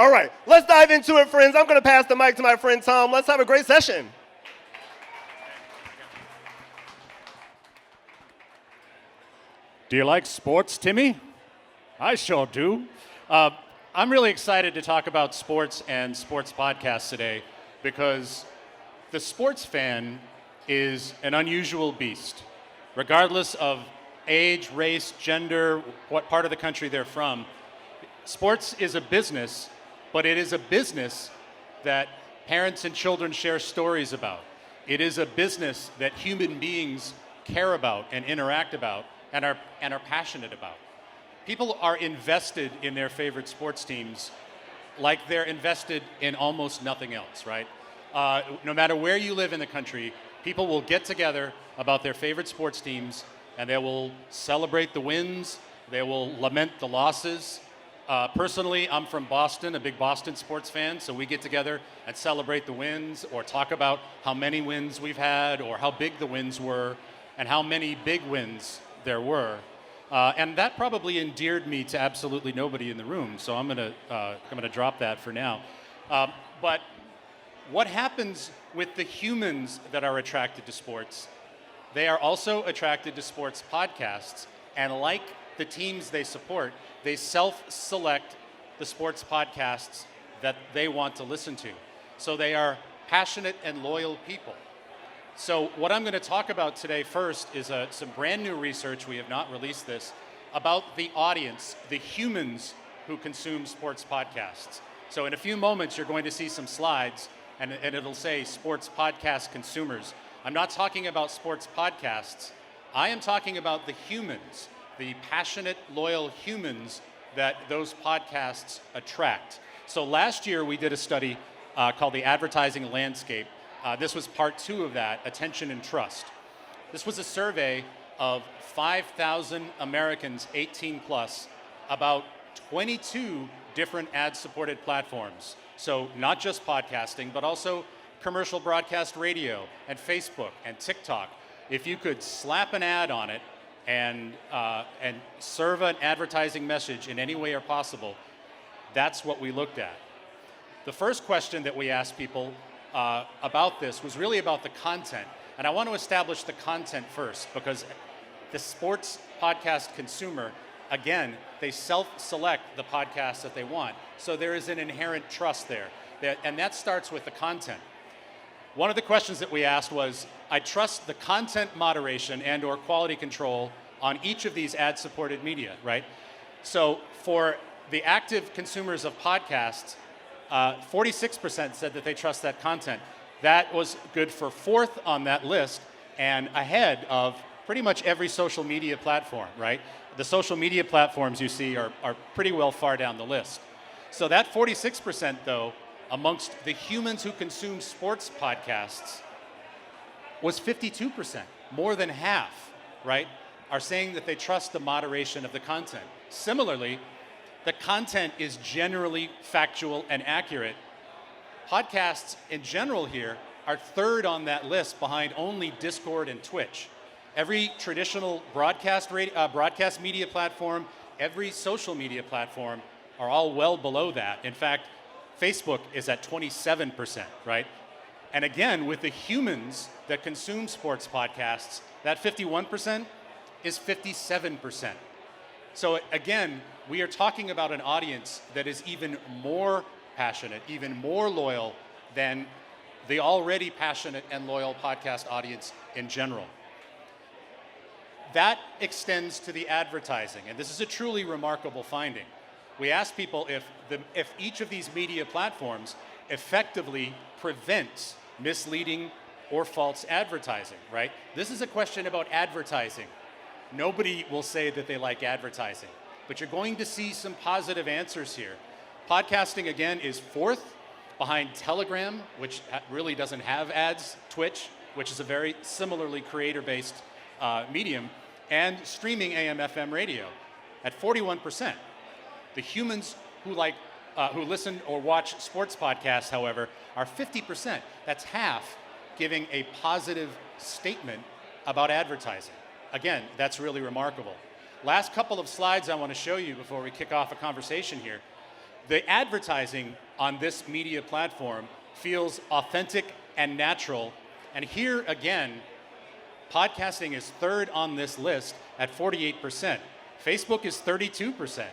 All right, let's dive into it, friends. I'm going to pass the mic to my friend Tom. Let's have a great session. Do you like sports, Timmy? I sure do. I'm really excited to talk about sports and sports podcasts today because the sports fan is an unusual beast. Regardless of age, race, gender, what part of the country they're from, sports is a business, but it is a business that parents and children share stories about. It is a business that human beings care about and interact about and are passionate about. People are invested in their favorite sports teams like they're invested in almost nothing else, right? No matter where you live in the country, people will get together about their favorite sports teams and they will celebrate the wins, they will lament the losses. Personally, I'm from Boston, a big Boston sports fan, so we get together and celebrate the wins or talk about how many wins we've had or how big the wins were and how many big wins there were. And that probably endeared me to absolutely nobody in the room, so I'm gonna drop that for now. But what happens with the humans that are attracted to sports? They are also attracted to sports podcasts, and like the teams they support, they self-select the sports podcasts that they want to listen to. So they are passionate and loyal people. So what I'm going to talk about today first is some brand new research, we have not released this, about the audience, the humans who consume sports podcasts. So in a few moments, you're going to see some slides, and it'll say sports podcast consumers. I'm not talking about sports podcasts. I am talking about the humans, the passionate, loyal humans that those podcasts attract. So last year, we did a study called the Advertising Landscape. This was part 2 of that, Attention and Trust. This was a survey of 5,000 Americans 18 plus about 22 different ad-supported platforms. So not just podcasting, but also commercial broadcast radio and Facebook and TikTok. If you could slap an ad on it and serve an advertising message in any way or possible, that's what we looked at. The first question that we asked people about this was really about the content. And I want to establish the content first because the sports podcast consumer, again, they self-select the podcast that they want. So there is an inherent trust there. And that starts with the content. One of the questions that we asked was, I trust the content moderation and or quality control on each of these ad-supported media, right? So for the active consumers of podcasts, 46% said that they trust that content. That was good for 4th on that list and ahead of pretty much every social media platform, right? The social media platforms you see are pretty well far down the list. So that 46% though, amongst the humans who consume sports podcasts was 52%, more than half, right, are saying that they trust the moderation of the content. Similarly, the content is generally factual and accurate. Podcasts in general here are 3rd on that list behind only Discord and Twitch. Every traditional broadcast media platform, every social media platform are all well below that. In fact, Facebook is at 27%, right? And again, with the humans that consume sports podcasts, that 51% is 57%. So again, we are talking about an audience that is even more passionate, even more loyal than the already passionate and loyal podcast audience in general. That extends to the advertising, and this is a truly remarkable finding. We asked people if each of these media platforms effectively prevents misleading or false advertising, right? This is a question about advertising. Nobody will say that they like advertising, but you're going to see some positive answers here. Podcasting, again, is 4th behind Telegram, which really doesn't have ads, Twitch, which is a very similarly creator-based medium, and streaming AM/FM radio at 41%. The humans who listen or watch sports podcasts, however, are 50%. That's half giving a positive statement about advertising. Again, that's really remarkable. Last couple of slides I want to show you before we kick off a conversation here. the advertising on this media platform feels authentic and natural. And here again, podcasting is third on this list at 48%. Facebook is 32%.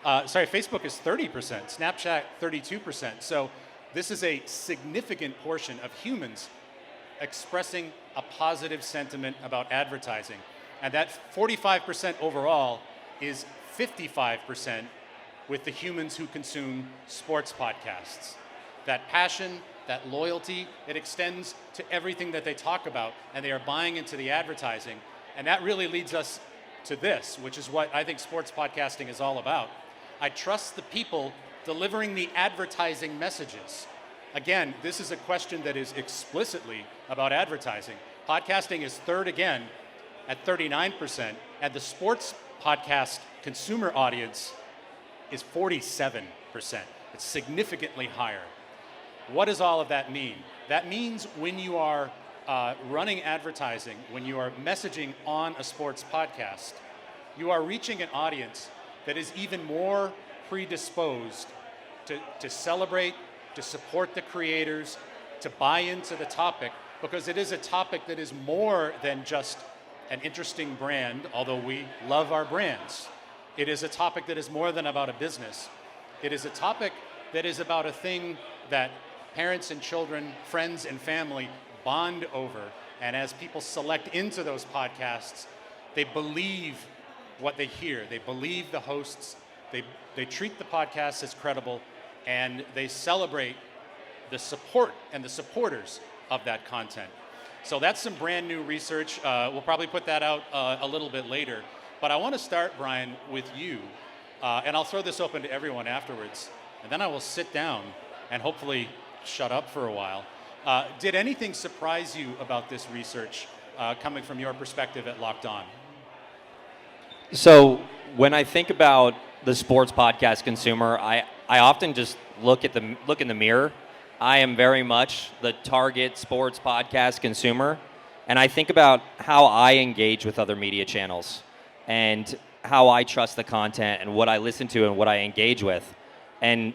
Facebook is 30%. Snapchat, 32%. So this is a significant portion of humans expressing a positive sentiment about advertising. And that 45% overall is 55% with the humans who consume sports podcasts. That passion, that loyalty, it extends to everything that they talk about, and they are buying into the advertising. And that really leads us to this, which is what I think sports podcasting is all about. I trust the people delivering the advertising messages. Again, this is a question that is explicitly about advertising. Podcasting is third again at 39%, and the sports podcast consumer audience is 47%. It's significantly higher. What does all of that mean? That means when you are running advertising, when you are messaging on a sports podcast, you are reaching an audience that is even more predisposed to celebrate, to support the creators, to buy into the topic, because it is a topic that is more than just an interesting brand, although we love our brands. It is a topic that is more than about a business. It is a topic that is about a thing that parents and children, friends and family bond over. And as people select into those podcasts, they believe what they hear. They believe the hosts. They treat the podcasts as credible, and they celebrate the support and the supporters of that content. So that's some brand new research. We'll probably put that out a little bit later. But I want to start, Bryan, with you. And I'll throw this open to everyone afterwards. And then I will sit down and hopefully shut up for a while. Did anything surprise you about this research coming from your perspective at Locked On? So when I think about the sports podcast consumer, I often just look in the mirror. I am very much the target sports podcast consumer, and I think about how I engage with other media channels and how I trust the content and what I listen to and what I engage with. And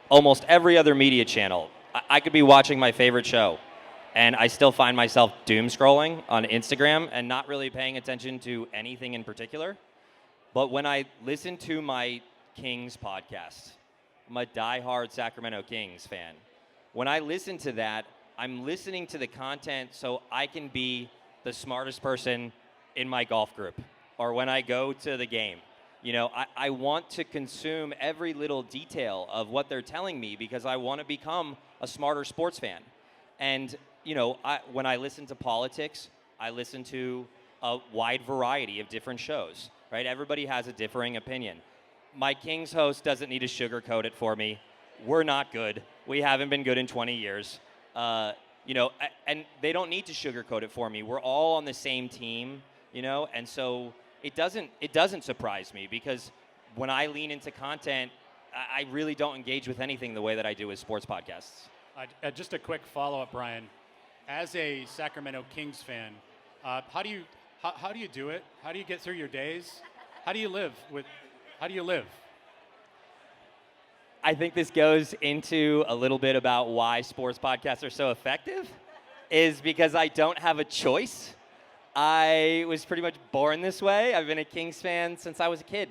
almost every other media channel, I could be watching my favorite show, and I still find myself doom scrolling on Instagram and not really paying attention to anything in particular. But when I listen to my Kings podcast, I'm a diehard Sacramento Kings fan. When I listen to that, I'm listening to the content so I can be the smartest person in my golf group or when I go to the game. You know, I want to consume every little detail of what they're telling me because I want to become a smarter sports fan. And, you know, when I listen to politics, I listen to a wide variety of different shows, right? Everybody has a differing opinion. My Kings host doesn't need to sugarcoat it for me. We're not good. We haven't been good in 20 years. You know, and they don't need to sugarcoat it for me. We're all on the same team, you know, and so it doesn't surprise me because when I lean into content, I really don't engage with anything the way that I do with sports podcasts. Just a quick follow-up, Bryan. As a Sacramento Kings fan, how do you do it? How do you get through your days? How do you live? I think this goes into a little bit about why sports podcasts are so effective, is because I don't have a choice. I was pretty much born this way. I've been a Kings fan since I was a kid,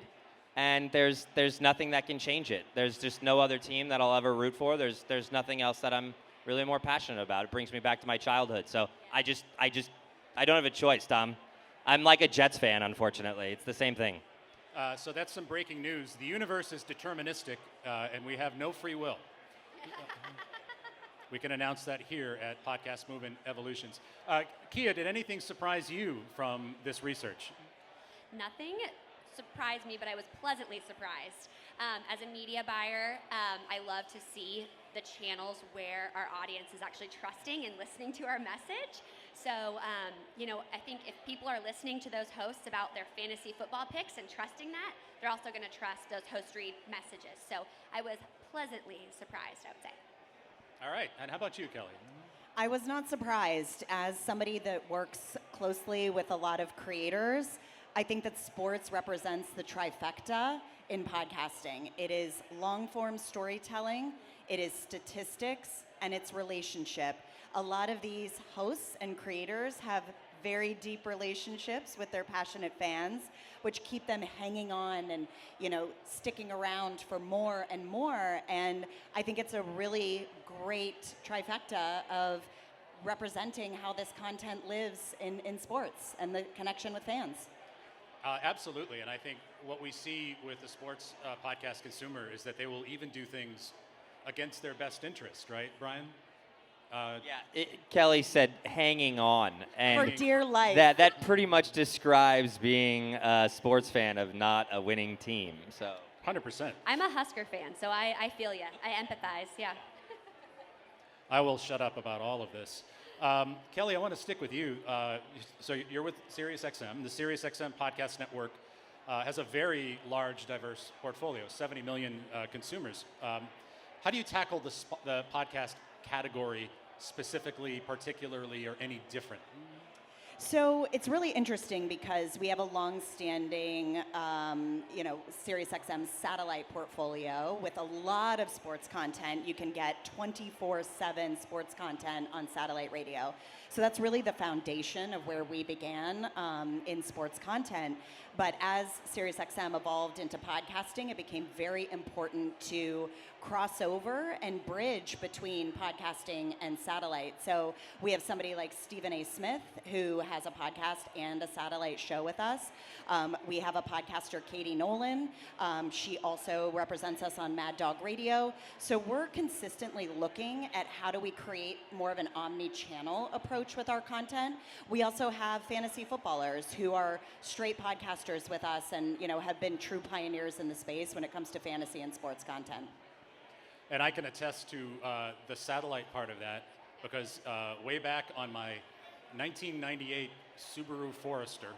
and there's nothing that can change it. There's just no other team that I'll ever root for. There's nothing else that I'm really more passionate about. It brings me back to my childhood. So I don't have a choice, Tom. I'm like a Jets fan, unfortunately. It's the same thing. So that's some breaking news. The universe is deterministic, and we have no free will. We can announce that here at Podcast Movement Evolutions. Kia, did anything surprise you from this research? Nothing surprised me, but I was pleasantly surprised. As a media buyer, I love to see the channels where our audience is actually trusting and listening to our message. So, you know, I think if people are listening to those hosts about their fantasy football picks and trusting that, they're also going to trust those host-read messages. So I was pleasantly surprised, I would say. All right. And how about you, Kelli? I was not surprised. As somebody that works closely with a lot of creators, I think that sports represents the trifecta in podcasting. It is long-form storytelling, it is statistics, and it's relationship. A lot of these hosts and creators have very deep relationships with their passionate fans, which keep them hanging on and, sticking around for more and more. And I think it's a really great trifecta of representing how this content lives in sports and the connection with fans. Absolutely, and I think what we see with the sports podcast consumer is that they will even do things against their best interest, right, Bryan? Kelli said hanging on. And for dear life. That pretty much describes being a sports fan of not a winning team. So 100%. I'm a Husker fan, so I feel you. I empathize, yeah. I will shut up about all of this. Kelli, I want to stick with you. So you're with SiriusXM. The SiriusXM podcast network has a very large, diverse portfolio, 70 million consumers. How do you tackle the podcast category specifically, particularly, or any different? So it's really interesting because we have a long-standing, SiriusXM satellite portfolio with a lot of sports content. You can get 24/7 sports content on satellite radio. So that's really the foundation of where we began in sports content. But as SiriusXM evolved into podcasting, it became very important to cross over and bridge between podcasting and satellite. So we have somebody like Stephen A. Smith, who has a podcast and a satellite show with us. We have a podcaster, Katie Nolan. She also represents us on Mad Dog Radio. So we're consistently looking at how do we create more of an omni-channel approach with our content. We also have fantasy footballers who are straight podcasters with us and have been true pioneers in the space when it comes to fantasy and sports content. And I can attest to the satellite part of that because way back on my 1998 Subaru Forester,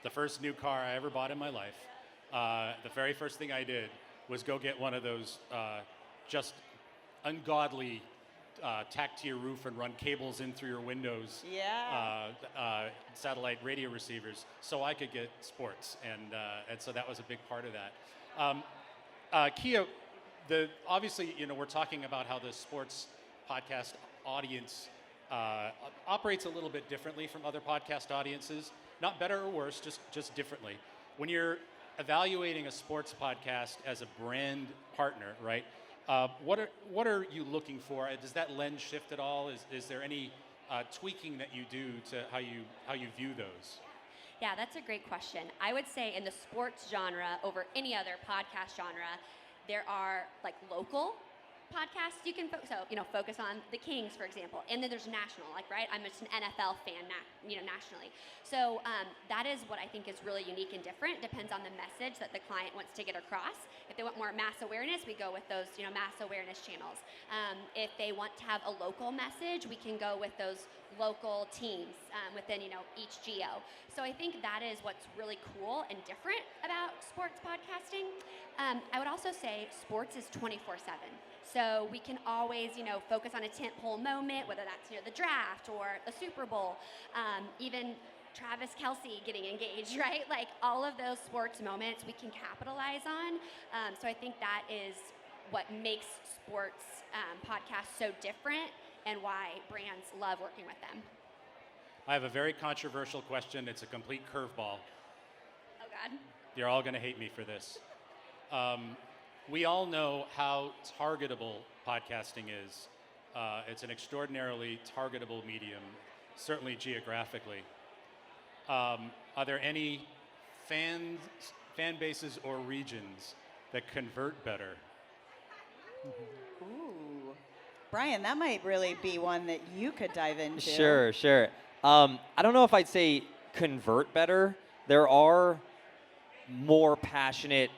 the first new car I ever bought in my life, the very first thing I did was go get one of those just ungodly tack to your roof and run cables in through your windows satellite radio receivers so I could get sports. And so that was a big part of that. Kia, obviously, we're talking about how the sports podcast audience operates a little bit differently from other podcast audiences. Not better or worse, just differently. When you're evaluating a sports podcast as a brand partner, right? What are you looking for? Does that lens shift at all? Is there any tweaking that you do to how you view those? Yeah, that's a great question. I would say in the sports genre over any other podcast genre, there are like local podcasts you can focus on the Kings, for example, and then there's national, right? I'm just an NFL fan, nationally. So that is what I think is really unique and different. Depends on the message that the client wants to get across. If they want more mass awareness, we go with those, mass awareness channels. If they want to have a local message, we can go with those local teams within, each geo. So I think that is what's really cool and different about sports podcasting. I would also say sports is 24/7. So we can always, focus on a tentpole moment, whether that's the draft or the Super Bowl, even Travis Kelce getting engaged, right? Like all of those sports moments we can capitalize on. So I think that is what makes sports podcasts so different and why brands love working with them. I have a very controversial question. It's a complete curveball. Oh, God. You're all going to hate me for this. We all know how targetable podcasting is. It's an extraordinarily targetable medium, certainly geographically. Are there any fan bases or regions that convert better? Ooh. Bryan, that might really be one that you could dive into. Sure. I don't know if I'd say convert better. There are more passionate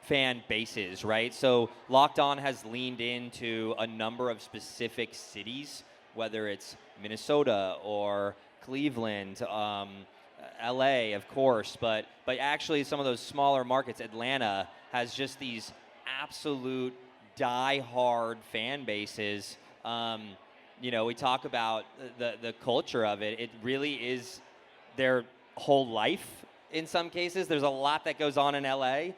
fan bases, right? So Locked On has leaned into a number of specific cities, whether it's Minnesota or Cleveland, LA, of course, but actually some of those smaller markets. Atlanta has just these absolute die-hard fan bases. We talk about the culture of it. It really is their whole life in some cases. There's a lot that goes on in LA.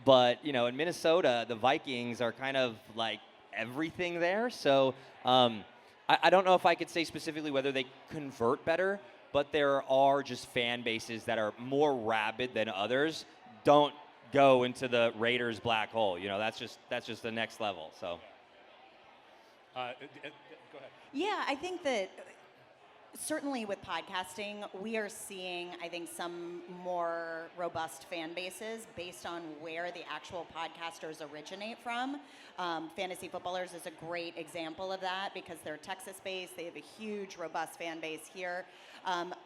But, you know, in Minnesota, the Vikings are kind of like everything there. So I don't know if I could say specifically whether they convert better, but there are just fan bases that are more rabid than others. Don't go into the Raiders black hole. You know, that's just the next level. So. Go ahead. Yeah, I think that certainly with podcasting, we are seeing, I think, some more robust fan bases based on where the actual podcasters originate from. Fantasy Footballers is a great example of that because they're Texas-based. They have a huge, robust fan base here.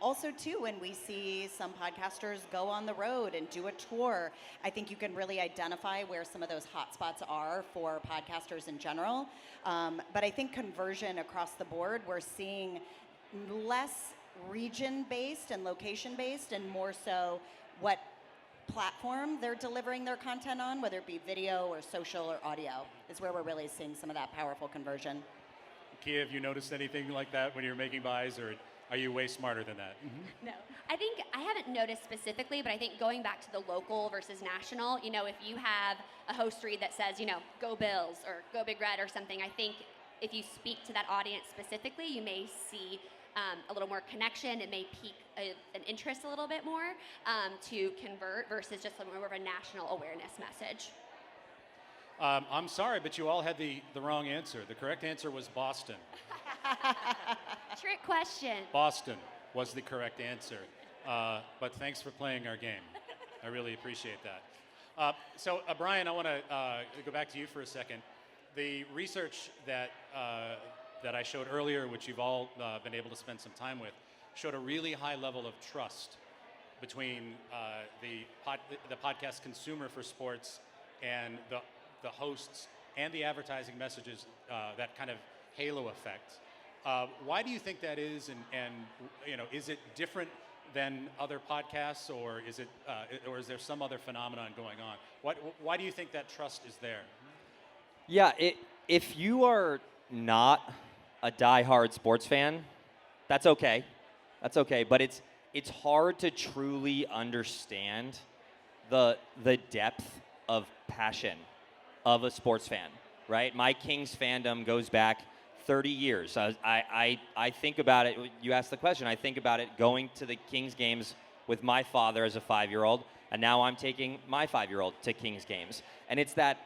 Also, too, when we see some podcasters go on the road and do a tour, I think you can really identify where some of those hotspots are for podcasters in general. But I think conversion across the board, we're seeing less region-based and location-based and more so what platform they're delivering their content on, whether it be video or social or audio, is where we're really seeing some of that powerful conversion. Kia, have you noticed anything like that when you're making buys, or are you way smarter than that? No, I think I haven't noticed specifically, but I think going back to the local versus national, you know, if you have a host read that says, you know, go Bills or go Big Red or something, I think if you speak to that audience specifically, you may see a little more connection. It may pique an interest a little bit more to convert versus just more of a national awareness message. I'm sorry, but you all had the wrong answer. The correct answer was Boston. Trick question. Boston was the correct answer. But thanks for playing our game. I really appreciate that. So, Bryan, I want to go back to you for a second. The research that I showed earlier, which you've all been able to spend some time with, showed a really high level of trust between the podcast consumer for sports and the hosts and the advertising messages, that kind of halo effect. Why do you think that is, and you know, is it different than other podcasts, or is there some other phenomenon going on? Why do you think that trust is there? Yeah, if you are not a diehard sports fan, that's okay. That's okay, but it's hard to truly understand the depth of passion of a sports fan, right? My Kings fandom goes back 30 years. I think about it, you asked the question, I think about it going to the Kings games with my father as a 5-year-old, and now I'm taking my 5-year-old to Kings games. And it's that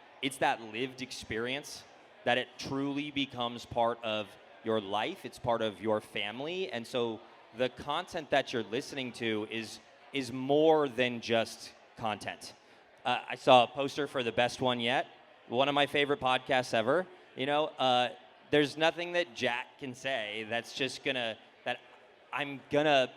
lived experience that it truly becomes part of your life, it's part of your family, and so the content that you're listening to is more than just content. I saw a poster for the best one yet, one of my favorite podcasts ever. You know, there's nothing that Jack can say that I'm gonna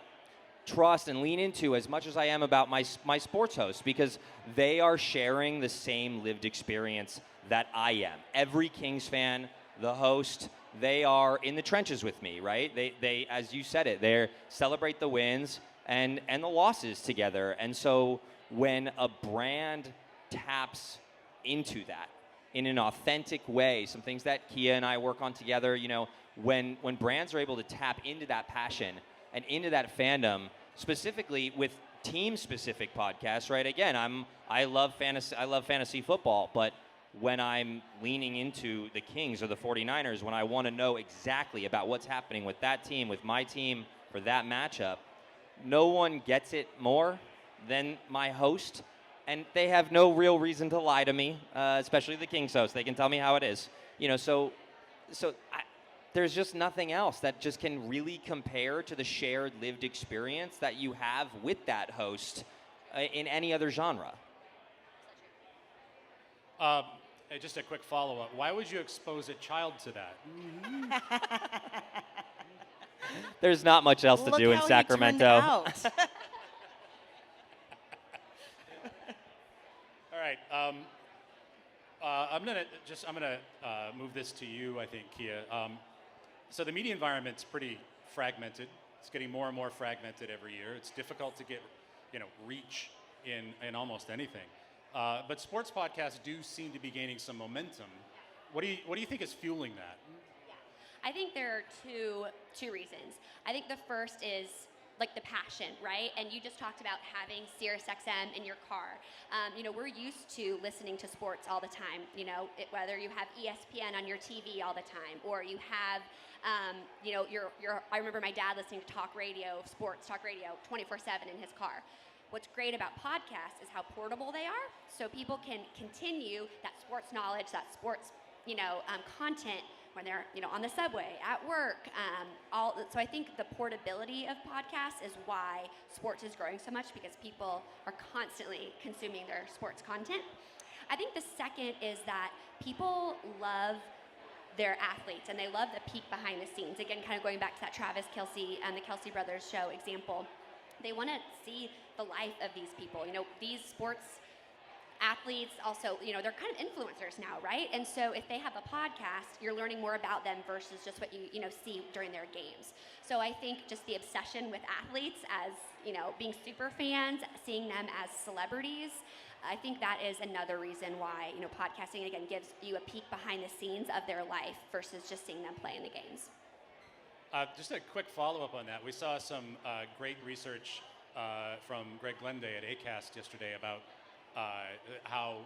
trust and lean into as much as I am about my sports hosts, because they are sharing the same lived experience that I am. Every Kings fan, the host, they are in the trenches with me, right? They as you said it, they celebrate the wins and the losses together. And so when a brand taps into that in an authentic way, some things that Kia and I work on together, you know, when brands are able to tap into that passion and into that fandom, specifically with team-specific podcasts, right? Again, I love fantasy football, but when I'm leaning into the Kings or the 49ers, when I want to know exactly about what's happening with that team, with my team for that matchup, no one gets it more than my host, and they have no real reason to lie to me, especially the Kings host. They can tell me how it is. You know, so there's just nothing else that just can really compare to the shared lived experience that you have with that host in any other genre. Just a quick follow-up. Why would you expose a child to that? There's not much else to do in Sacramento. All right. I'm gonna move this to you, I think, Kia. So the media environment's pretty fragmented. It's getting more and more fragmented every year. It's difficult to get, reach in almost anything. But sports podcasts do seem to be gaining some momentum. What do you think is fueling that? Yeah. I think there are two reasons. I think the first is like the passion, right? And you just talked about having SiriusXM in your car. We're used to listening to sports all the time. Whether you have ESPN on your TV all the time, or you have, I remember my dad listening to sports talk radio, 24/7 in his car. What's great about podcasts is how portable they are, so people can continue that sports knowledge, that sports, content when they're, on the subway, at work. So I think the portability of podcasts is why sports is growing so much, because people are constantly consuming their sports content. I think the second is that people love their athletes, and they love the peek behind the scenes. Again, kind of going back to that Travis Kelce and the Kelce Brothers show example. They want to see the life of these people. These sports athletes also, they're kind of influencers now, right? And so if they have a podcast, you're learning more about them versus just what you see during their games. So I think just the obsession with athletes as, being super fans, seeing them as celebrities, I think that is another reason why, podcasting, again, gives you a peek behind the scenes of their life versus just seeing them play in the games. Just a quick follow-up on that. We saw some great research from Greg Glenday at ACAST yesterday about how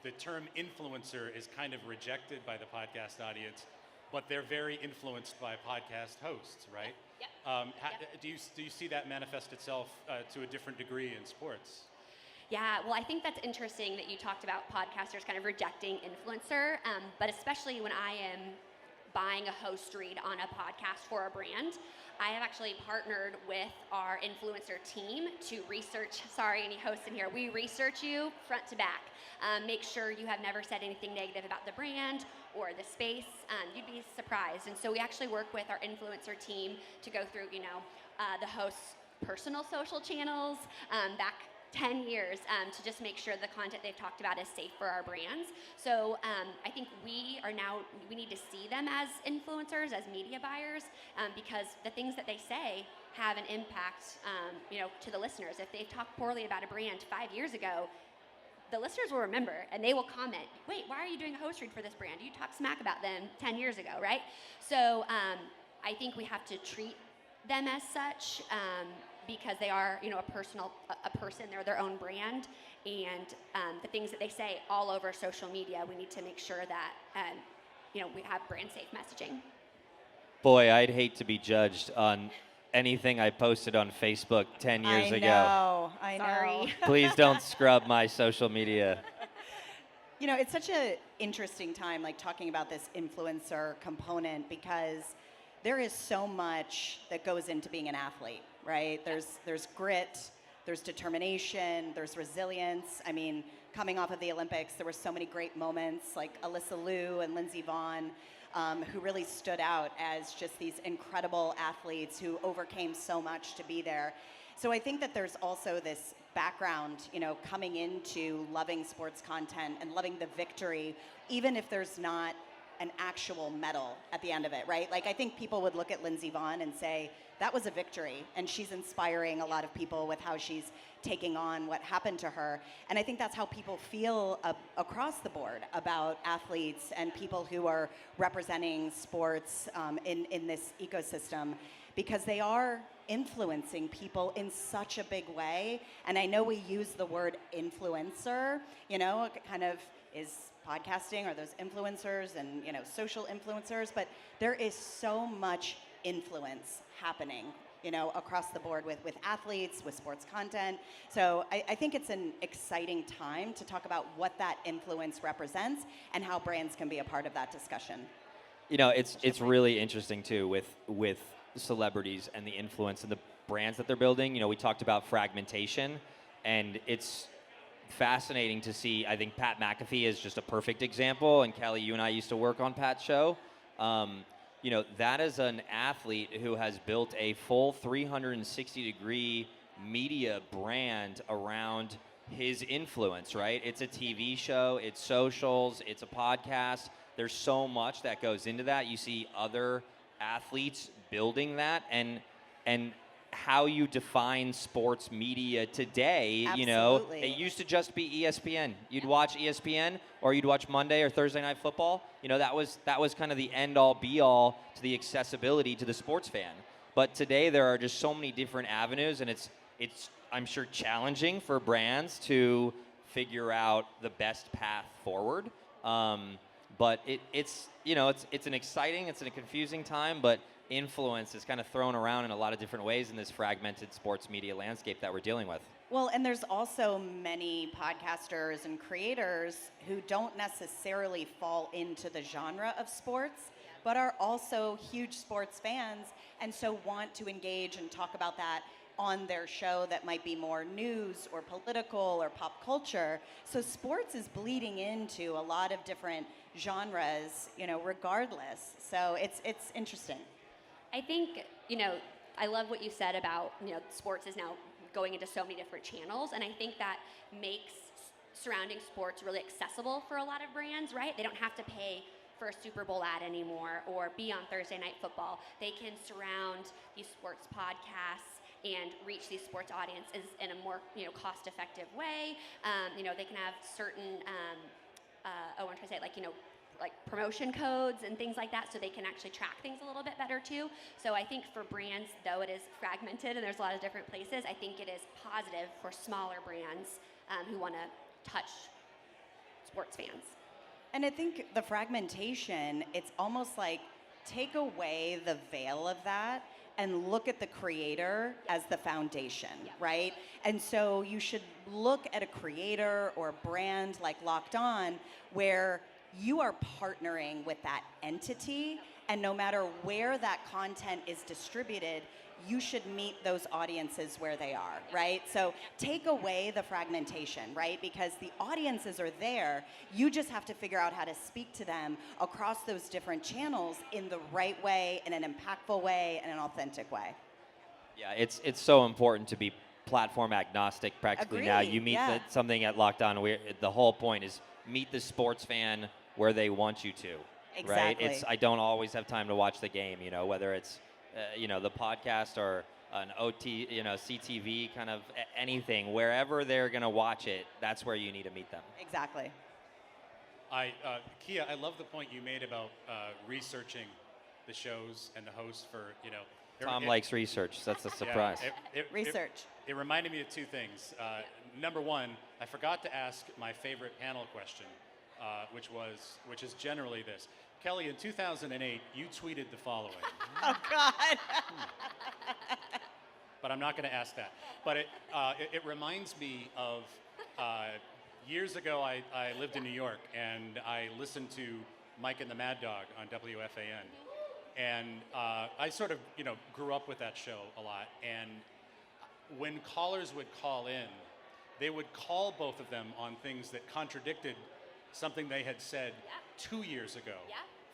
the term influencer is kind of rejected by the podcast audience, but they're very influenced by podcast hosts, right? Yep. Yep. Do you see that manifest itself to a different degree in sports? Yeah, well, I think that's interesting that you talked about podcasters kind of rejecting influencer, but especially when I am buying a host read on a podcast for a brand, I have actually partnered with our influencer team to research, sorry, any hosts in here, we research you front to back. Make sure you have never said anything negative about the brand or the space. You'd be surprised. And so we actually work with our influencer team to go through, the host's personal social channels, back 10 years to just make sure the content they've talked about is safe for our brands. So I think we need to see them as influencers, as media buyers, because the things that they say have an impact, to the listeners. If they've talked poorly about a brand 5 years ago, the listeners will remember and they will comment, wait, why are you doing a host read for this brand? You talked smack about them 10 years ago, right? So I think we have to treat them as such, because they are, a person, they're their own brand, and the things that they say all over social media, we need to make sure that, we have brand safe messaging. Boy, I'd hate to be judged on anything I posted on Facebook 10 years ago. I know. Sorry. Please don't scrub my social media. It's such an interesting time, like talking about this influencer component, because there is so much that goes into being an athlete, right? There's grit, there's determination, there's resilience. I mean, coming off of the Olympics, there were so many great moments, like Alyssa Liu and Lindsey Vonn, who really stood out as just these incredible athletes who overcame so much to be there. So I think that there's also this background, coming into loving sports content and loving the victory, even if there's not an actual medal at the end of it, right? Like, I think people would look at Lindsey Vonn and say, that was a victory, and she's inspiring a lot of people with how she's taking on what happened to her. And I think that's how people feel across the board about athletes and people who are representing sports in this ecosystem, because they are influencing people in such a big way. And I know we use the word influencer, it kind of is podcasting or those influencers and social influencers, but there is so much influence happening across the board with athletes, with sports content. So I think it's an exciting time to talk about what that influence represents and how brands can be a part of that discussion. It's really interesting too with celebrities and the influence and the brands that they're building. We talked about fragmentation, and it's fascinating to see. I think Pat McAfee is just a perfect example, and Kelli, you and I used to work on Pat's show. That is an athlete who has built a full 360-degree media brand around his influence, right? It's a TV show, it's socials, it's a podcast. There's so much that goes into that. You see other athletes building that, and how you define sports media today. Absolutely. It used to just be ESPN. You'd watch ESPN, or you'd watch Monday or Thursday Night Football. That was kind of the end all be all to the accessibility to the sports fan. But today there are just so many different avenues, and it's I'm sure challenging for brands to figure out the best path forward. But it's an exciting, it's a confusing time, but influence is kind of thrown around in a lot of different ways in this fragmented sports media landscape that we're dealing with. Well, and there's also many podcasters and creators who don't necessarily fall into the genre of sports, but are also huge sports fans and so want to engage and talk about that on their show that might be more news or political or pop culture. So sports is bleeding into a lot of different genres, regardless. So it's interesting. I think, I love what you said about, sports is now going into so many different channels, and I think that makes surrounding sports really accessible for a lot of brands, right? They don't have to pay for a Super Bowl ad anymore or be on Thursday Night Football. They can surround these sports podcasts and reach these sports audiences in a more, cost-effective way. They can have certain, like promotion codes and things like that, so they can actually track things a little bit better too. So I think for brands, though it is fragmented and there's a lot of different places, I think it is positive for smaller brands who want to touch sports fans. And I think the fragmentation, it's almost like take away the veil of that and look at the creator as the foundation, right? And so you should look at a creator or a brand like Locked On where you are partnering with that entity, and no matter where that content is distributed, you should meet those audiences where they are, right? So take away the fragmentation, right? Because the audiences are there. You just have to figure out how to speak to them across those different channels in the right way, in an impactful way, and an authentic way. Yeah, it's so important to be platform agnostic practically. Agreed, now. You meet something at Locked On where the whole point is meet the sports fan where they want you to, Exactly. right? I don't always have time to watch the game, whether it's the podcast or an OT, CTV, kind of anything. Wherever they're going to watch it, that's where you need to meet them. Exactly. Kia, I love the point you made about researching the shows and the hosts for, Tom likes research. That's a surprise. Research. It reminded me of two things. Number one, I forgot to ask my favorite panel question, which is generally this. Kelli, in 2008, you tweeted the following. Oh, God. But I'm not going to ask that. But it reminds me of years ago, I lived in New York, and I listened to Mike and the Mad Dog on WFAN. And I sort of, grew up with that show a lot. And when callers would call in, they would call both of them on things that contradicted something they had said 2 years ago,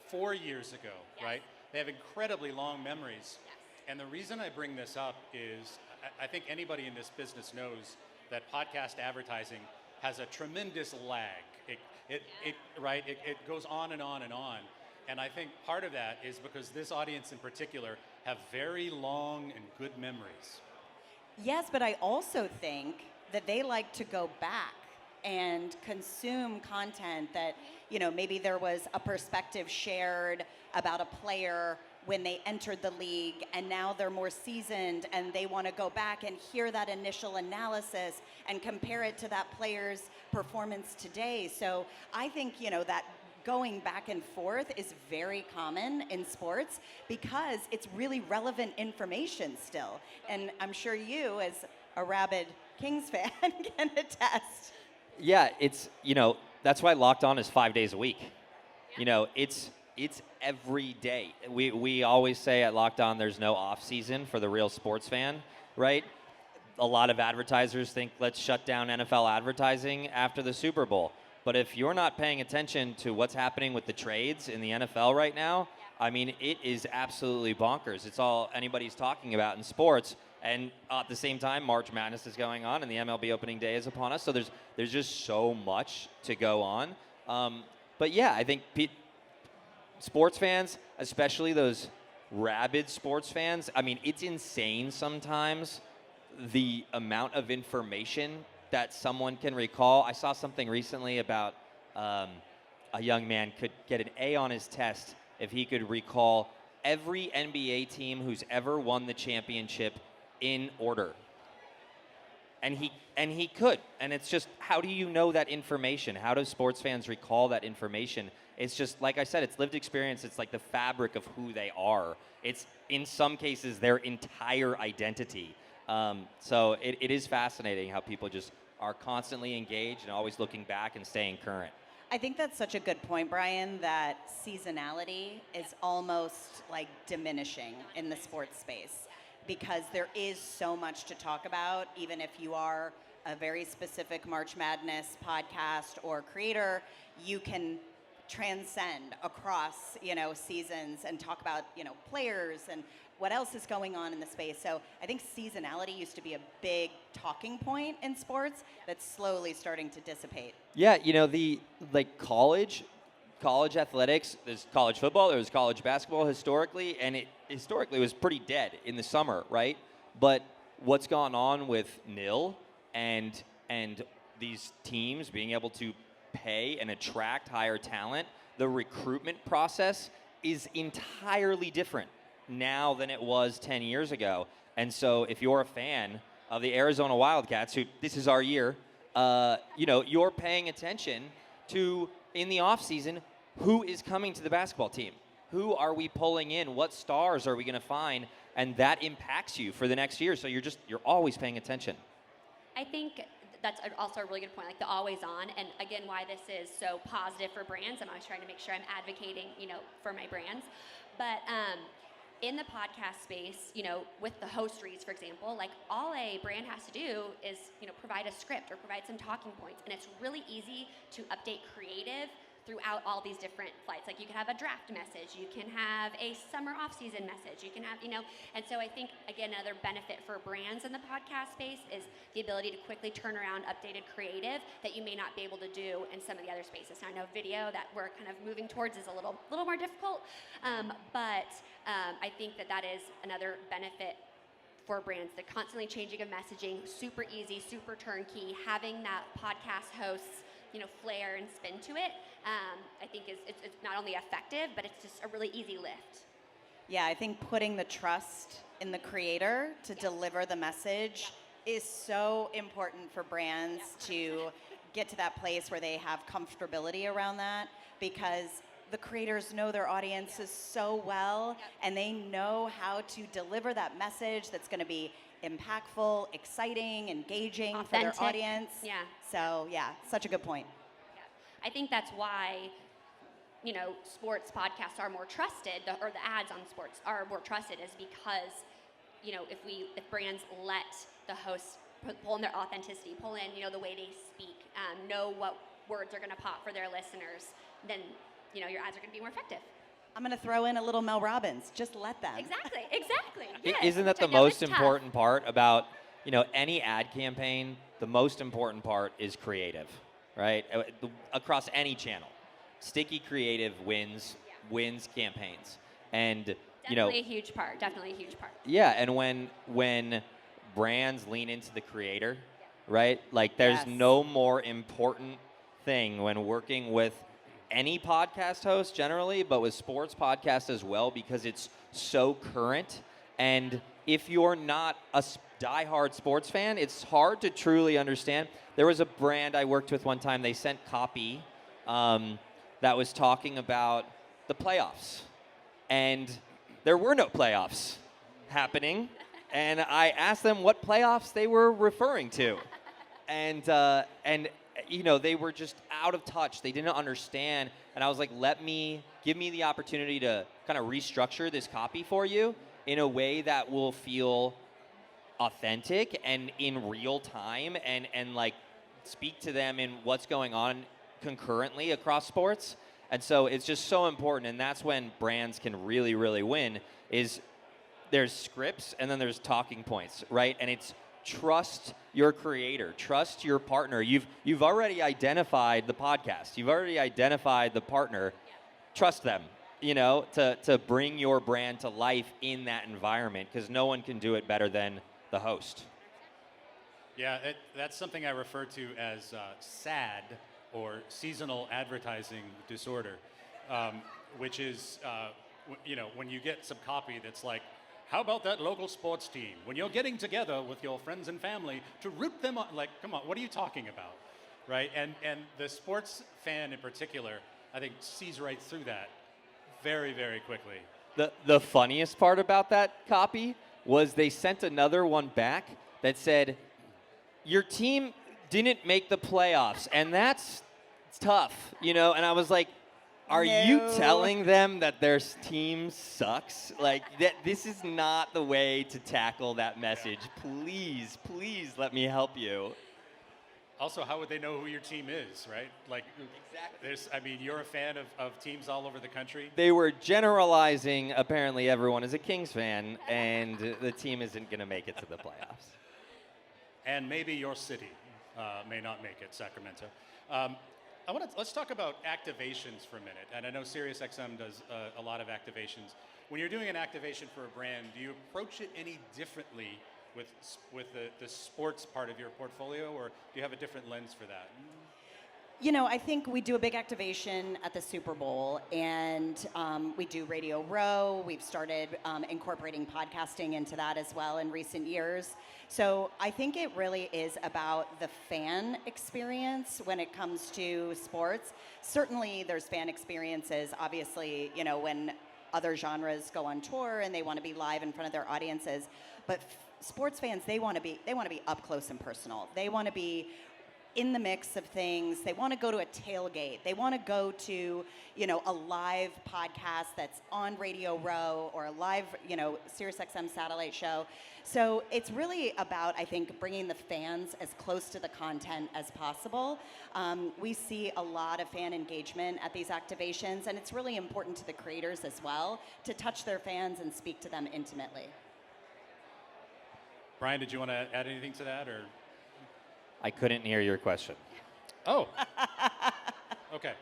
4 years ago, right? They have incredibly long memories. And the reason I bring this up is I think anybody in this business knows that podcast advertising has a tremendous lag. It goes on and on and on. And I think part of that is because this audience in particular have very long and good memories. Yes, but I also think that they like to go back and consume content that, maybe there was a perspective shared about a player when they entered the league, and now they're more seasoned and they want to go back and hear that initial analysis and compare it to that player's performance today. So I think, that going back and forth is very common in sports because it's really relevant information still. And I'm sure you, as a rabid Kings fan, can attest. Yeah, it's, that's why Locked On is 5 days a week. It's every day. We always say at Locked On there's no off season for the real sports fan, right? A lot of advertisers think let's shut down NFL advertising after the Super Bowl. But if you're not paying attention to what's happening with the trades in the NFL right now, I mean, it is absolutely bonkers. It's all anybody's talking about in sports. And at the same time, March Madness is going on and the MLB opening day is upon us. So there's just so much to go on. But yeah, I think sports fans, especially those rabid sports fans, I mean, it's insane sometimes the amount of information that someone can recall. I saw something recently about a young man could get an A on his test if he could recall every NBA team who's ever won the championship in order. And he could. And it's just, how do you know that information? How do sports fans recall that information? It's just, like I said, it's lived experience. It's like the fabric of who they are. It's, in some cases, their entire identity. So it is fascinating how people just are constantly engaged and always looking back and staying current. I think that's such a good point, Bryan, that seasonality is almost like diminishing in the sports space, because there is so much to talk about, even if you are a very specific March Madness podcast or creator. You can transcend across, seasons and talk about, players and what else is going on in the space. So I think seasonality used to be a big talking point in sports that's slowly starting to dissipate. Yeah, the college athletics, there's college football, there's college basketball historically, and it historically was pretty dead in the summer, right? But what's gone on with NIL and these teams being able to pay and attract higher talent, the recruitment process is entirely different now than it was 10 years ago. And so if you're a fan of the Arizona Wildcats, who this is our year, you're paying attention to, in the offseason, who is coming to the basketball team? Who are we pulling in? What stars are we going to find? And that impacts you for the next year. So you're always paying attention. I think that's also a really good point, like the always on, and again, why this is so positive for brands. I'm always trying to make sure I'm advocating, for my brands. But in the podcast space, with the host reads, for example, like all a brand has to do is, provide a script or provide some talking points. And it's really easy to update creative throughout all these different flights. Like you can have a draft message, you can have a summer off-season message, you can have, and so I think, again, another benefit for brands in the podcast space is the ability to quickly turn around updated creative that you may not be able to do in some of the other spaces. Now, I know video that we're kind of moving towards is a little more difficult, but I think that is another benefit for brands. The constantly changing of messaging, super easy, super turnkey, having that podcast host's flair and spin to it, I think it's not only effective, but it's just a really easy lift. Yeah, I think putting the trust in the creator to deliver the message is so important for brands to get to that place where they have comfortability around that, because the creators know their audiences so well, and they know how to deliver that message that's going to be impactful, exciting, engaging, authentic for their audience. Yeah. So, such a good point. Yeah. I think that's why, sports podcasts are more trusted, or the ads on sports are more trusted, is because, if brands let the hosts pull in their authenticity, pull in, the way they speak, know what words are going to pop for their listeners, then, your ads are going to be more effective. I'm going to throw in a little Mel Robbins. Just let them. Exactly. Yes, Isn't that the most important part about, any ad campaign? The most important part is creative, right? Across any channel. Sticky creative wins campaigns. And, Definitely a huge part. Yeah, and when brands lean into the creator, right? Like there's no more important thing when working with any podcast host generally, but with sports podcasts as well, because it's so current. And if you're not a diehard sports fan, it's hard to truly understand. There was a brand I worked with one time, they sent copy that was talking about the playoffs. And there were no playoffs happening. And I asked them what playoffs they were referring to. And they were just out of touch. They didn't understand. And I was like, give me the opportunity to kind of restructure this copy for you in a way that will feel authentic and in real time, and like speak to them in what's going on concurrently across sports. And so it's just so important. And that's when brands can really, really win, is there's scripts and then there's talking points, right? And it's trust your creator, trust your partner. You've already identified the podcast. You've already identified the partner. Trust them, to bring your brand to life in that environment, because no one can do it better than the host. Yeah, that's something I refer to as SAD, or seasonal advertising disorder, which is when you get some copy that's like, how about that local sports team? When you're getting together with your friends and family to root them on, like, come on, what are you talking about, right? And the sports fan in particular, I think, sees right through that very, very quickly. The funniest part about that copy was they sent another one back that said, your team didn't make the playoffs, and that's tough, and I was like, are you telling them that their team sucks? Like, this is not the way to tackle that message. Please let me help you. Also, how would they know who your team is, right? Like, exactly. You're a fan of teams all over the country. They were generalizing, apparently everyone is a Kings fan, and the team isn't going to make it to the playoffs. And maybe your city may not make it, Sacramento. Let's talk about activations for a minute. And I know SiriusXM does a lot of activations. When you're doing an activation for a brand, do you approach it any differently with the sports part of your portfolio, or do you have a different lens for that? I think we do a big activation at the Super Bowl, and we do Radio Row. We've started incorporating podcasting into that as well in recent years. So I think it really is about the fan experience when it comes to sports. Certainly there's fan experiences, obviously, when other genres go on tour and they want to be live in front of their audiences. But sports fans, they want to be up close and personal. They want to be in the mix of things. They want to go to a tailgate. They want to go to, a live podcast that's on Radio Row or a live, SiriusXM satellite show. So it's really about, I think, bringing the fans as close to the content as possible. We see a lot of fan engagement at these activations, and it's really important to the creators as well to touch their fans and speak to them intimately. Bryan, did you want to add anything to that, or? I couldn't hear your question. Oh. Okay.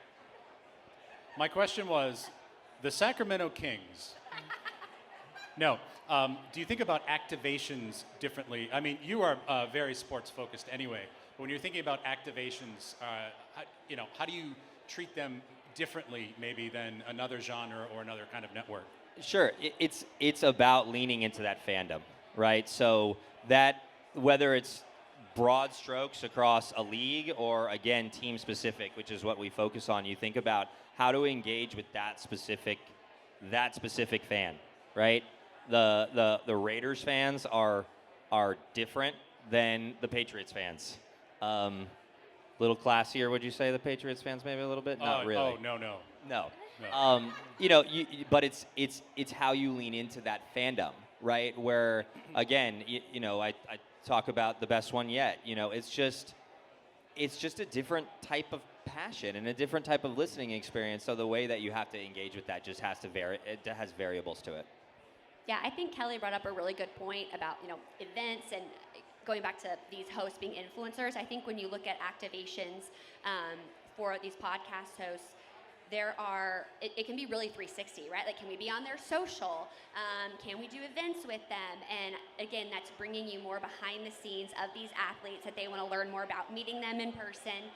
My question was, the Sacramento Kings. No. Do you think about activations differently? I mean, you are very sports focused anyway. But when you're thinking about activations, how do you treat them differently maybe than another genre or another kind of network? Sure. It's about leaning into that fandom, right? So that whether it's broad strokes across a league or, again, team specific, which is what we focus on, you think about how to engage with that specific fan, right? The Raiders fans are different than the Patriots fans. Little classier, would you say, the Patriots fans maybe a little bit? Not really. Oh, no. No. But it's how you lean into that fandom, right? Where, again, I talk about the best one yet. It's just a different type of passion and a different type of listening experience. So the way that you have to engage with that just has to vary. It has variables to it. Yeah, I think Kelli brought up a really good point about events and going back to these hosts being influencers. I think when you look at activations for these podcast hosts, it can be really 360, right? Like, can we be on their social? Can we do events with them? And again, that's bringing you more behind the scenes of these athletes that they want to learn more about, meeting them in person.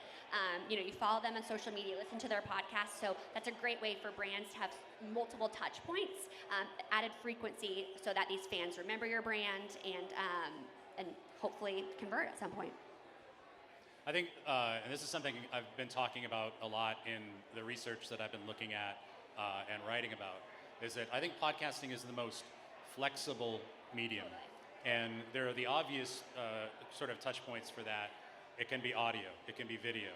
You follow them on social media, listen to their podcasts. So that's a great way for brands to have multiple touch points, added frequency, so that these fans remember your brand and hopefully convert at some point. I think, and this is something I've been talking about a lot in the research that I've been looking at and writing about, is that I think podcasting is the most flexible medium. And there are the obvious sort of touch points for that. It can be audio, it can be video.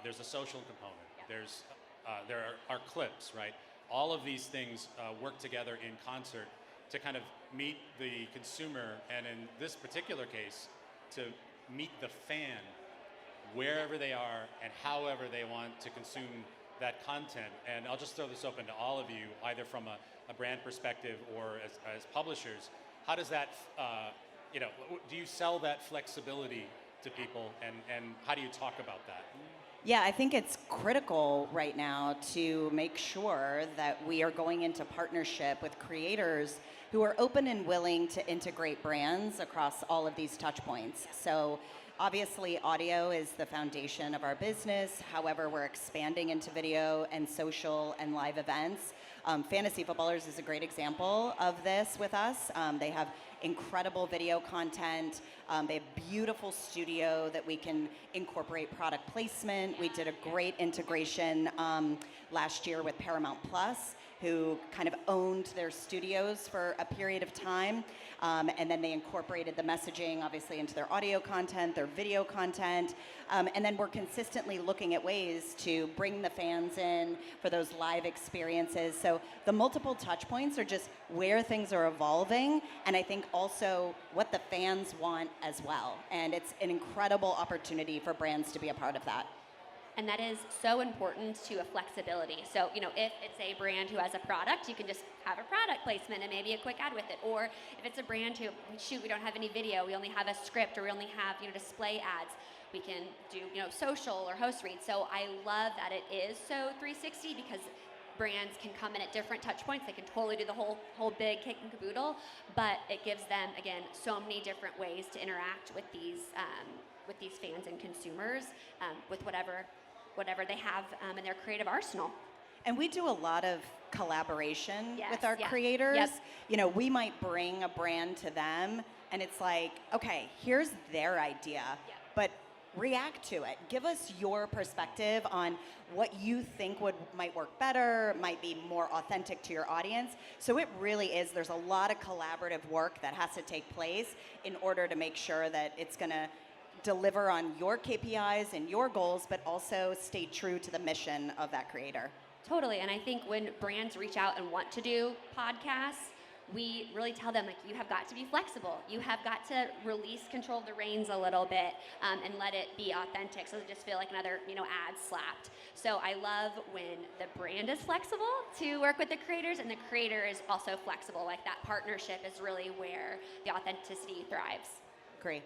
There's a social component. Yeah. There are clips, right? All of these things work together in concert to kind of meet the consumer, and in this particular case, to meet the fan wherever they are and however they want to consume that content. And I'll just throw this open to all of you, either from a brand perspective or as publishers. How does that, do you sell that flexibility to people, and how do you talk about that? Yeah, I think it's critical right now to make sure that we are going into partnership with creators who are open and willing to integrate brands across all of these touch points. So obviously, audio is the foundation of our business. However, we're expanding into video and social and live events. Fantasy Footballers is a great example of this with us. They have incredible video content. They have beautiful studio that we can incorporate product placement. We did a great integration last year with Paramount Plus, who kind of owned their studios for a period of time. And then they incorporated the messaging, obviously, into their audio content, their video content. And then we're consistently looking at ways to bring the fans in for those live experiences. So the multiple touch points are just where things are evolving, and I think also what the fans want as well. And it's an incredible opportunity for brands to be a part of that. And that is so important to a flexibility. So, you know, if it's a brand who has a product, you can just have a product placement and maybe a quick ad with it. Or if it's a brand who, shoot, we don't have any video, we only have a script, or we only have, you know, display ads, we can do, you know, social or host reads. So I love that it is so 360, because brands can come in at different touch points. They can totally do the whole big kit and caboodle, but it gives them, again, so many different ways to interact with these fans and consumers with whatever they have in their creative arsenal. And we do a lot of collaboration Yes, with our yeah. creators. Yep. You know, we might bring a brand to them, and it's like, okay, here's their idea, Yep. but react to it. Give us your perspective on what you think might work better, might be more authentic to your audience. So it really is, there's a lot of collaborative work that has to take place in order to make sure that it's gonna deliver on your KPIs and your goals, but also stay true to the mission of that creator. Totally, and I think when brands reach out and want to do podcasts, we really tell them, like, you have got to be flexible. You have got to release control of the reins a little bit and let it be authentic, so it just feel like another, you know, ad slapped. So I love when the brand is flexible to work with the creators, and the creator is also flexible. Like, that partnership is really where the authenticity thrives. Agree.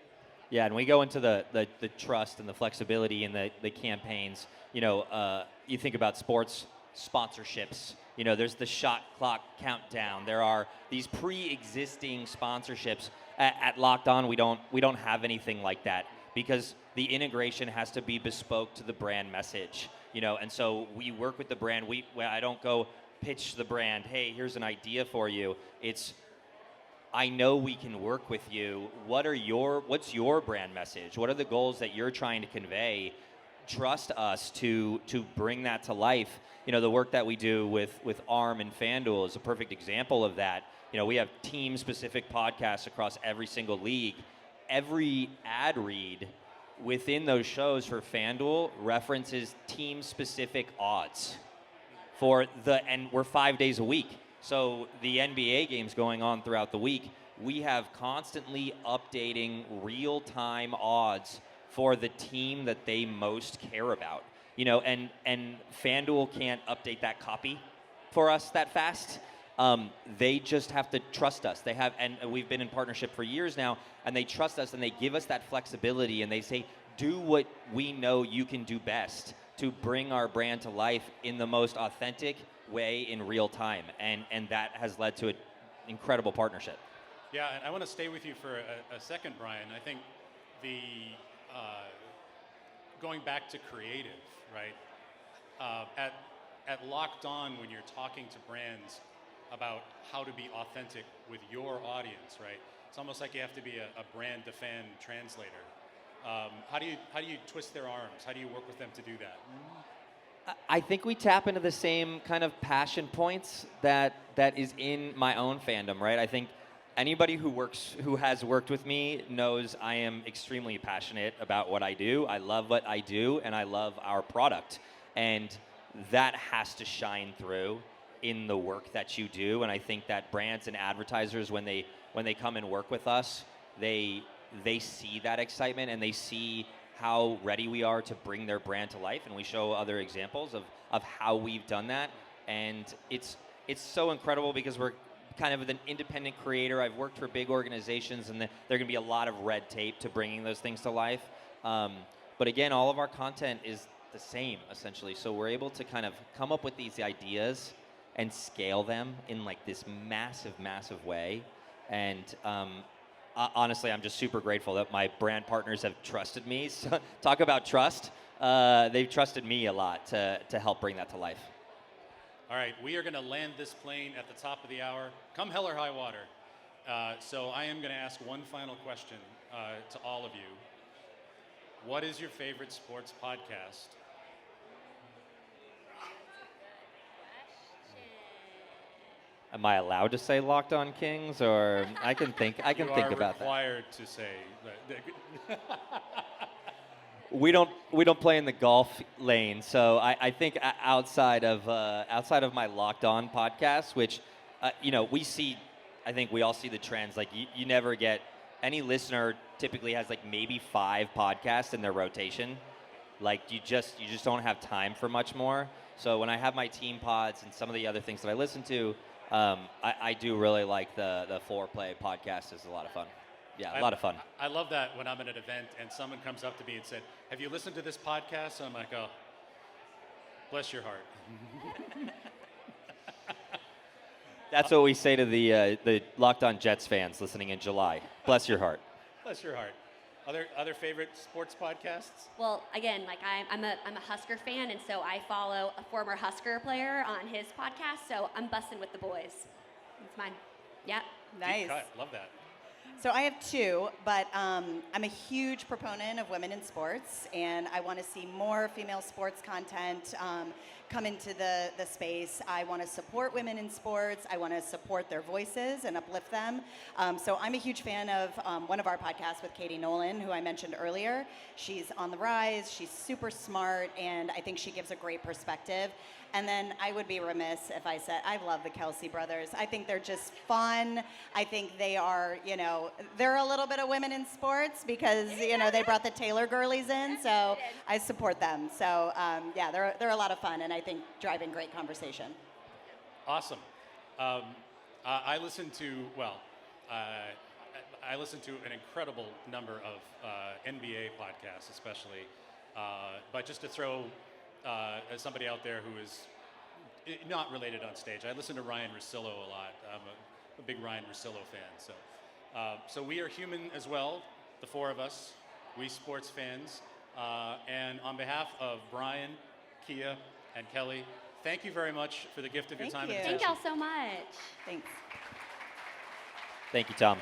Yeah, and we go into the trust and the flexibility in the campaigns. You know, you think about sports sponsorships. You know, there's the shot clock countdown. There are these pre-existing sponsorships. At Locked On, we don't have anything like that, because the integration has to be bespoke to the brand message. You know, and so we work with the brand. I don't go pitch the brand, hey, here's an idea for you. It's, I know we can work with you. What's your brand message? What are the goals that you're trying to convey? Trust us to bring that to life. You know, the work that we do with ARM and FanDuel is a perfect example of that. You know, we have team-specific podcasts across every single league. Every ad read within those shows for FanDuel references team-specific odds and we're 5 days a week. So the NBA games going on throughout the week, we have constantly updating real-time odds for the team that they most care about. You know, and FanDuel can't update that copy for us that fast. They just have to trust us. And we've been in partnership for years now, and they trust us, and they give us that flexibility, and they say, do what we know you can do best to bring our brand to life in the most authentic way in real time. And that has led to an incredible partnership. Yeah, and I want to stay with you for a second, Bryan. I think going back to creative, right? At Locked On, when you're talking to brands about how to be authentic with your audience, right? It's almost like you have to be a brand to fan translator. How do you twist their arms? How do you work with them to do that? I think we tap into the same kind of passion points that is in my own fandom, right? I think anybody who has worked with me knows I am extremely passionate about what I do. I love what I do, and I love our product. And that has to shine through in the work that you do. And I think that brands and advertisers, when they come and work with us, they see that excitement, and they see how ready we are to bring their brand to life. And we show other examples of how we've done that. And it's so incredible, because we're kind of an independent creator. I've worked for big organizations, and there are going to be a lot of red tape to bringing those things to life. But again, all of our content is the same, essentially. So we're able to kind of come up with these ideas and scale them in like this massive, massive way. And honestly, I'm just super grateful that my brand partners have trusted me. So talk about trust. They've trusted me a lot to help bring that to life. All right, we are going to land this plane at the top of the hour, come hell or high water. So I am going to ask one final question to all of you. What is your favorite sports podcast? Am I allowed to say Locked On Kings, or I can think about that. You are required to say that. We don't play in the golf lane, so I think outside of my Locked On podcast, which we see, I think we all see the trends. Like you never get any listener typically has like maybe 5 podcasts in their rotation. Like you just don't have time for much more. So when I have my team pods and some of the other things that I listen to, I do really like the Foreplay podcast. Is a lot of fun. Yeah, a lot of fun. I love that when I'm at an event and someone comes up to me and said, "Have you listened to this podcast?" And I'm like, "Oh, bless your heart." That's what we say to the Locked On Jets fans listening in July. Bless your heart. Bless your heart. Other favorite sports podcasts? Well, again, like I'm a Husker fan, and so I follow a former Husker player on his podcast. So I'm busting with the boys. It's mine. Yeah. Nice. Deep cut. Love that. So I have 2, but I'm a huge proponent of women in sports, and I want to see more female sports content come into the space. I want to support women in sports. I want to support their voices and uplift them. So I'm a huge fan of one of our podcasts with Katie Nolan, who I mentioned earlier. She's on the rise. She's super smart, and I think she gives a great perspective. And then I would be remiss if I said I love the Kelce brothers. I think they're just fun. I think they are, they're a little bit of women in sports because, they brought the Taylor girlies in. So I support them. So, they're a lot of fun, and I think driving great conversation. Awesome. I listen to an incredible number of NBA podcasts, especially. But just to throw as somebody out there who is not related on stage, I listen to Ryan Russillo a lot. I'm a big Ryan Russillo fan. So we are human as well, the 4 of us, we sports fans. And on behalf of Bryan, Kia, and Kelli, thank you very much for the gift of your time and attention. Thank y'all so much. Thanks. Thank you, Tom.